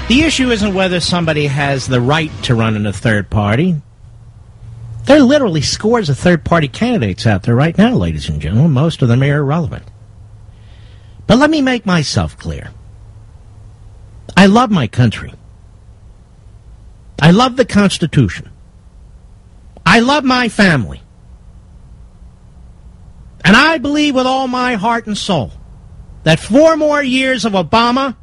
The issue isn't whether somebody has the right to run in a third party. There are literally scores of third-party candidates out there right now, ladies and gentlemen. Most of them are irrelevant. But let me make myself clear. I love my country. I love the Constitution. I love my family. And I believe with all my heart and soul that 4 more years of Obama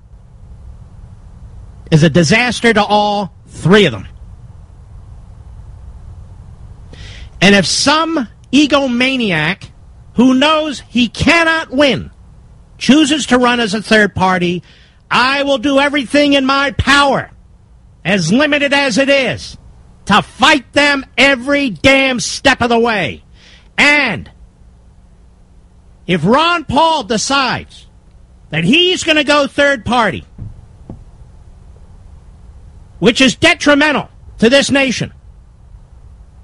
is a disaster to all 3 of them. And if some egomaniac who knows he cannot win chooses to run as a third party, I will do everything in my power, as limited as it is, to fight them every damn step of the way. And if Ron Paul decides that he's going to go third party, which is detrimental to this nation,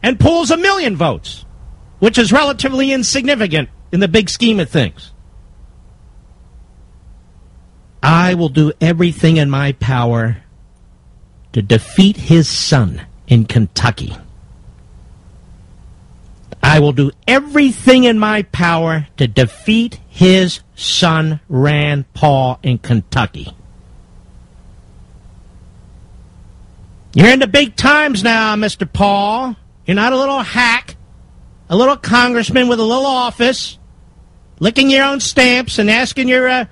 and pulls 1 million votes, which is relatively insignificant in the big scheme of things, I will do everything in my power to defeat his son in Kentucky. I will do everything in my power to defeat his son, Rand Paul, in Kentucky. You're in the big times now, Mr. Paul. You're not a little hack, a little congressman with a little office, licking your own stamps and asking your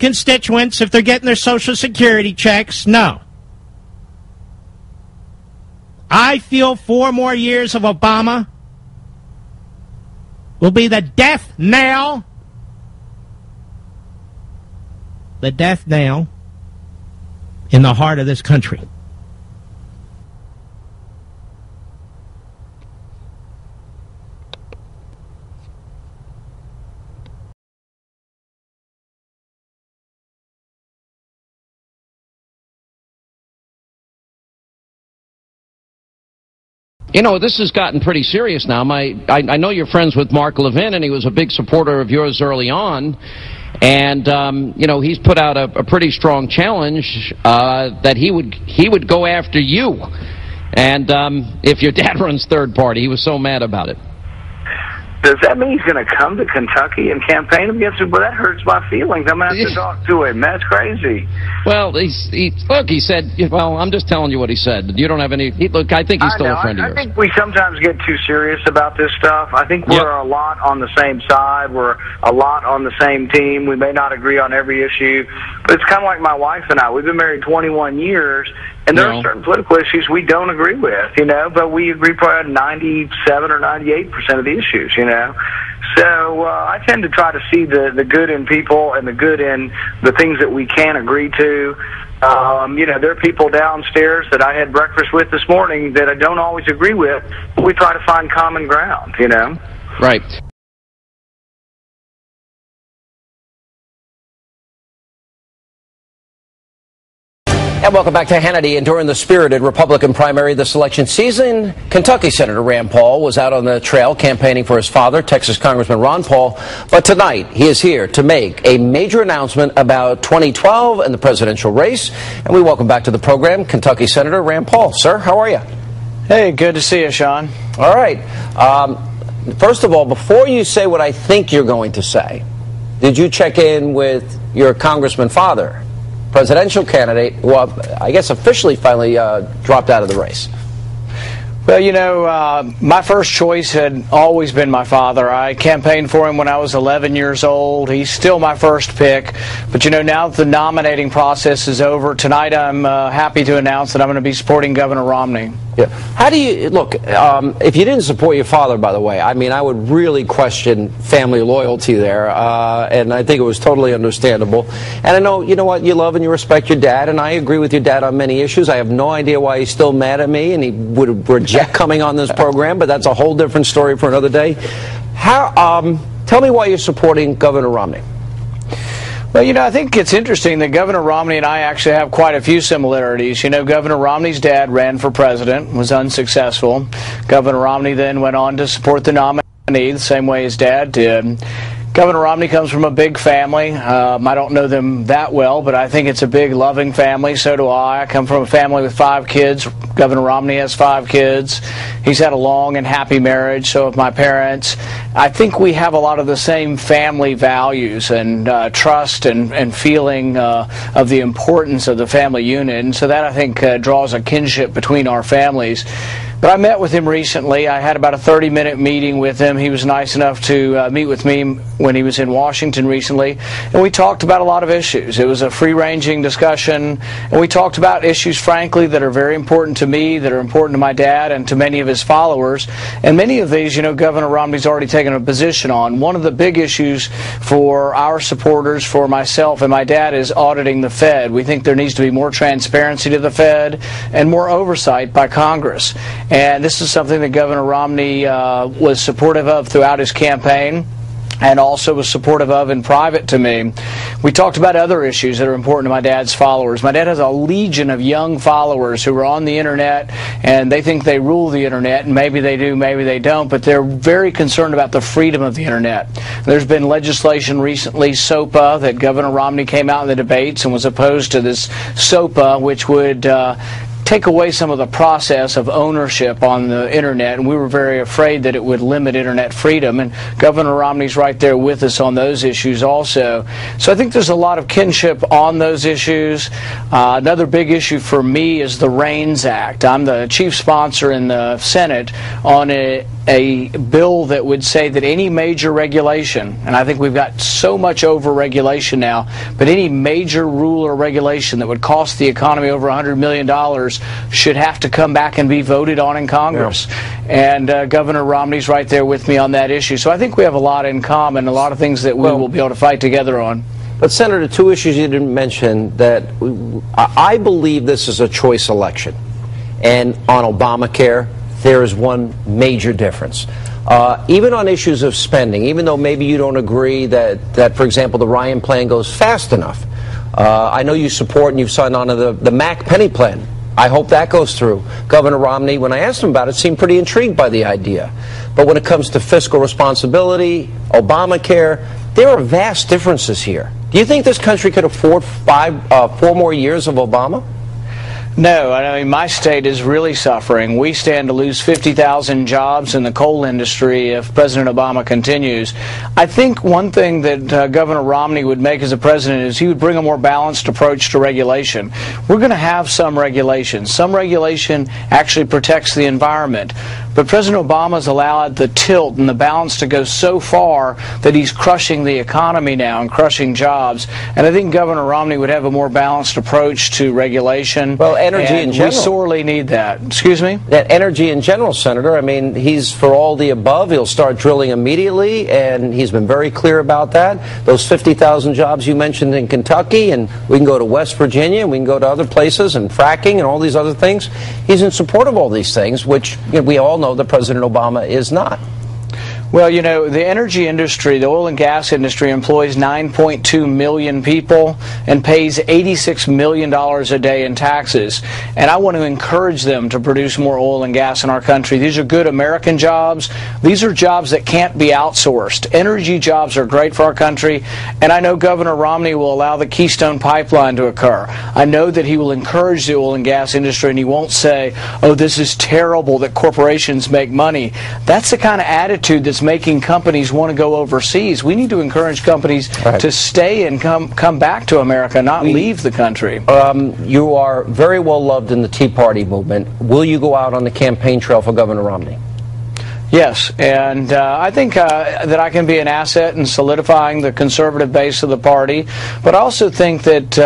constituents if they're getting their Social Security checks. No. I feel 4 more years of Obama will be the death knell. The death knell in the heart of this country. You know, this has gotten pretty serious now. I know you're friends with Mark Levin, and he was a big supporter of yours early on. And, you know, he's put out a pretty strong challenge that he would go after you. And if your dad runs third party, he was so mad about it. Does that mean he's going to come to Kentucky and campaign against him? Well, that hurts my feelings. I'm going to have to talk to him. That's crazy. Well, he said, well, I'm just telling you what he said. You don't have any, look, I think he's still a friend of yours. I think we sometimes get too serious about this stuff. I think we're a lot on the same side. We're a lot on the same team. We may not agree on every issue, but it's kind of like my wife and I. We've been married 21 years. And there are certain political issues we don't agree with, you know, but we agree probably 97 or 98% of the issues, you know. So I tend to try to see the good in people and the good in the things that we can agree to. You know, there are people downstairs that I had breakfast with this morning that I don't always agree with, but we try to find common ground, you know. Right. And welcome back to Hannity. And during the spirited Republican primary this election season, Kentucky Senator Rand Paul was out on the trail campaigning for his father, Texas Congressman Ron Paul. But tonight, he is here to make a major announcement about 2012 and the presidential race. And we welcome back to the program Kentucky Senator Rand Paul. Sir, how are you? Hey, good to see you, Sean. All right. First of all, before you say what I think you're going to say, did you check in with your congressman father? Presidential candidate, well, I guess officially finally dropped out of the race. Well, you know, my first choice had always been my father. I campaigned for him when I was 11 years old. He's still my first pick. But, you know, now that the nominating process is over, tonight I'm happy to announce that I'm going to be supporting Governor Romney. Yeah. How do you, look, if you didn't support your father, by the way, I mean, I would really question family loyalty there, and I think it was totally understandable. And I know, you know what, you love and you respect your dad, and I agree with your dad on many issues. I have no idea why he's still mad at me, and he would reject coming on this program, but that's a whole different story for another day. Tell me why you're supporting Governor Romney. Well, you know, I think it's interesting that Governor Romney and I actually have quite a few similarities. You know, Governor Romney's dad ran for president, was unsuccessful. Governor Romney then went on to support the nominee the same way his dad did. Governor Romney comes from a big family. I don't know them that well, but I think it's a big, loving family. So do I. I come from a family with 5 kids. Governor Romney has 5 kids. He's had a long and happy marriage, so have my parents. I think we have a lot of the same family values and trust and feeling of the importance of the family unit. And so that, I think, draws a kinship between our families. But I met with him recently. I had about a 30-minute meeting with him. He was nice enough to meet with me when he was in Washington recently, and we talked about a lot of issues. It was a free-ranging discussion, and we talked about issues, frankly, that are very important to me, that are important to my dad and to many of his followers. And many of these, Governor Romney's already taken a position on. One of the big issues for our supporters, for myself and my dad, is auditing the Fed. We think there needs to be more transparency to the Fed and more oversight by Congress. And this is something that Governor Romney was supportive of throughout his campaign, and also was supportive of in private to me. We talked about other issues that are important to my dad's followers. My dad has a legion of young followers who are on the internet, and they think they rule the internet, and maybe they do, maybe they don't, but they're very concerned about the freedom of the internet. There's been legislation recently, SOPA, that Governor Romney came out in the debates and was opposed to this SOPA, which would take away some of the process of ownership on the internet, and we were very afraid that it would limit internet freedom, and Governor Romney's right there with us on those issues also. So I think there's a lot of kinship on those issues. Another big issue for me is the REINS Act. I'm the chief sponsor in the Senate on a bill that would say that any major regulation, and I think we've got so much over-regulation now, but any major rule or regulation that would cost the economy over $100 million should have to come back and be voted on in Congress. Yeah. And Governor Romney's right there with me on that issue. So I think we have a lot in common, a lot of things that we will be able to fight together on. But, Senator, 2 issues you didn't mention that I believe this is a choice election. And on Obamacare, there is one major difference. Even on issues of spending, even though maybe you don't agree that for example, the Ryan plan goes fast enough. I know you support and you've signed on to the Mac Penny plan. I hope that goes through. Governor Romney, when I asked him about it, seemed pretty intrigued by the idea. But when it comes to fiscal responsibility, Obamacare, there are vast differences here. Do you think this country could afford 4 more years of Obama? No, I mean, my state is really suffering. We stand to lose 50,000 jobs in the coal industry if President Obama continues. I think one thing that Governor Romney would make as a president is he would bring a more balanced approach to regulation. We're going to have some regulation. Some regulation actually protects the environment. But President Obama's allowed the tilt and the balance to go so far that he's crushing the economy now and crushing jobs. And I think Governor Romney would have a more balanced approach to regulation. Well, energy in general. We sorely need that. Excuse me? That energy in general, Senator. I mean, he's for all the above. He'll start drilling immediately, and he's been very clear about that. Those 50,000 jobs you mentioned in Kentucky, and we can go to West Virginia, and we can go to other places, and fracking and all these other things. He's in support of all these things, which we all know that President Obama is not. Well, the energy industry, the oil and gas industry, employs 9.2 million people and pays $86 million a day in taxes. And I want to encourage them to produce more oil and gas in our country. These are good American jobs. These are jobs that can't be outsourced. Energy jobs are great for our country. And I know Governor Romney will allow the Keystone Pipeline to occur. I know that he will encourage the oil and gas industry, and he won't say, oh, this is terrible that corporations make money. That's the kind of attitude that's making companies want to go overseas. We need to encourage companies to stay and come back to America, not leave the country. You are very well loved in the Tea Party movement. Will you go out on the campaign trail for Governor Romney? Yes, and I think that I can be an asset in solidifying the conservative base of the party, but I also think that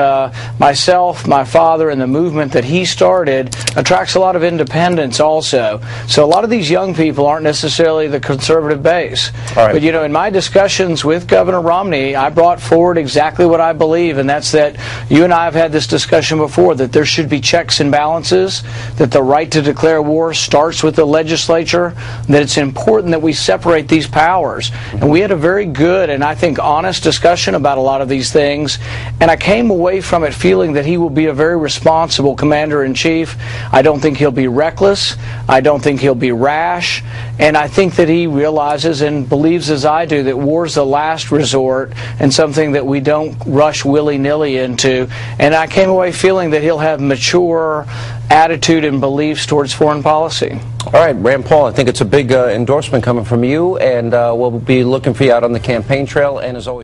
myself, my father, and the movement that he started attracts a lot of independents also. So a lot of these young people aren't necessarily the conservative base. Right. But, in my discussions with Governor Romney, I brought forward exactly what I believe, and that's that you and I have had this discussion before, that there should be checks and balances, that the right to declare war starts with the legislature, that it's it's important that we separate these powers. And we had a very good and I think honest discussion about a lot of these things, and I came away from it feeling that he will be a very responsible commander-in-chief. I don't think he'll be reckless. I don't think he'll be rash. And I think that he realizes and believes, as I do, that war's the last resort and something that we don't rush willy-nilly into. And I came away feeling that he'll have mature attitude and beliefs towards foreign policy. All right, Rand Paul, I think it's a big endorsement coming from you, and we'll be looking for you out on the campaign trail, and as always.